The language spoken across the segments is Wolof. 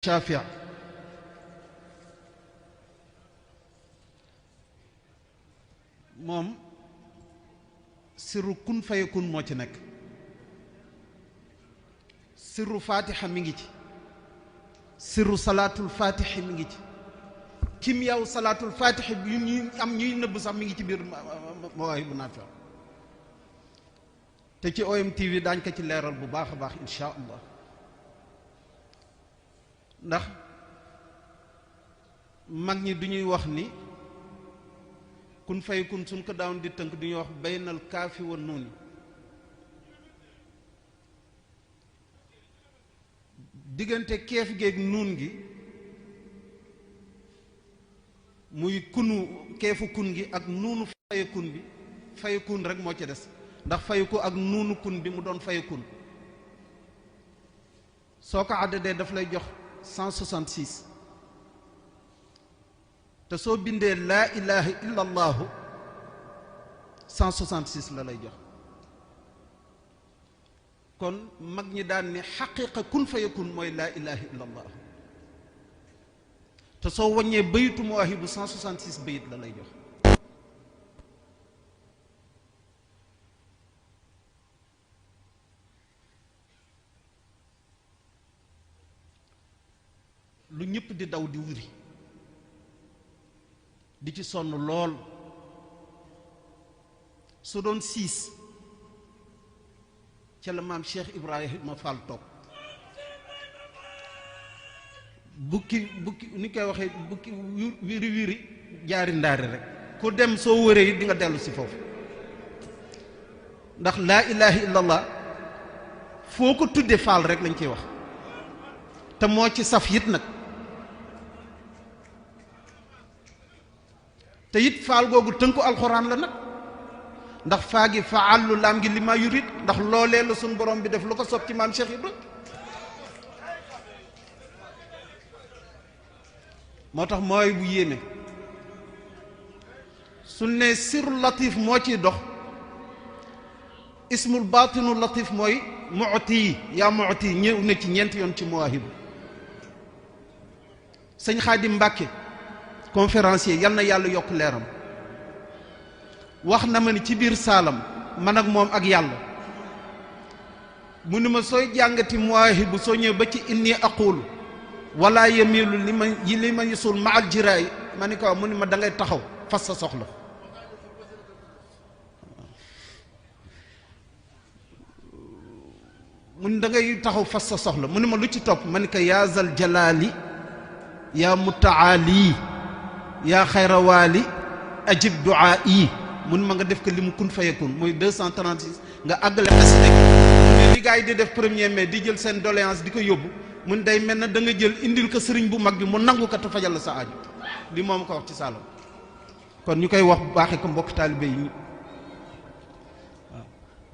Shaafi' moom sirru kun fayakun moo ci nekk sirru fatiha mi ngi ci sirru salaatul fatiha mi ngi ci kim yow salaatul fatiha bi ñuy am ñuy nëbb sax mi ngi ci biir Mawaahibu Naafi' te ci OMTV daañ ko ci leeral bu baax a baax insha allah ndax mag ñi du ñuy wax ni kun fayakun suñ ko daawoon di tënk du ñuy wax baynal kaafi wa nuuni diggante keef géeg nuun gi muy kunu keefu kun gi ak nuunu fayakun bi fayakun rek moo ci des ndax fayaku ak nuunu kun bi mu doon fayakun soo ko àddadee daf lay jox 166 te soo bindee laa ilaha illa allahu 166 la lay jox kon mag ñi daan ni xaqiqa kun fayakun mooy laa ilaha illa allahu te soo wàññee bayitu Mawaahibu 166 bayit la lay jox lu ñëpp di daw di wuri di ci sonn lool su doon 6 ca la maam Cheikh Ibrahima Fall toog bukki ni koy waxee bukki wiri wiri jaari ndaari rek ku dem soo wëree di nga dellu si foofu ndax laa ilaha illallah foo ko tudde Fall rek lañ ciy wax te moo ci saf yit nag te it faal googu tënku alxuraan la nag ndax faa gi faallu laam gi li ma yurit ndax loolee la suñ borom bi def lu ko sob ci maam Cheikh Ibra moo tax mooy bu yéeme su ne sirru latif moo ciy dox ismul baatinu latif mooy mu'ti yaa mu'ti ñëw na ci ñeenti yoon ci Mawaahibu sëñ Xaadim Mbàkke conférencier yal na yàlla yokk leeram wax na ma ni ci biir saalam man ak moom ak yàlla mu ni ma sooy jàngati Mawaahibu soo ñëw ba ci inni aqulu wala yamilu li ma yusul ma al jiraay ma ni ko mu ni ma da ngay taxaw fas sa soxla mu ni da ngay taxaw fas sa soxla mu ni ma lu ci topp ma ni ko yaa zal jalaali yaa mutaali yaa xayrawaali ajib duaa yi mun ma nga def ko li mu kun fayakun mooy 236 nga àggale xasida mu ne li gars yi di def 1er mai di jël seen doléance di ko yóbbu mun day mel na da nga jël indil ko sëriñ bu mag bi mu nangu ko te fajal la sa aju li moom ko wax ci saalam kon ñu koy wax bu baaxee ko mbokk taalibe yi waaw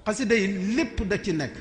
xasida yi lépp da ci nekk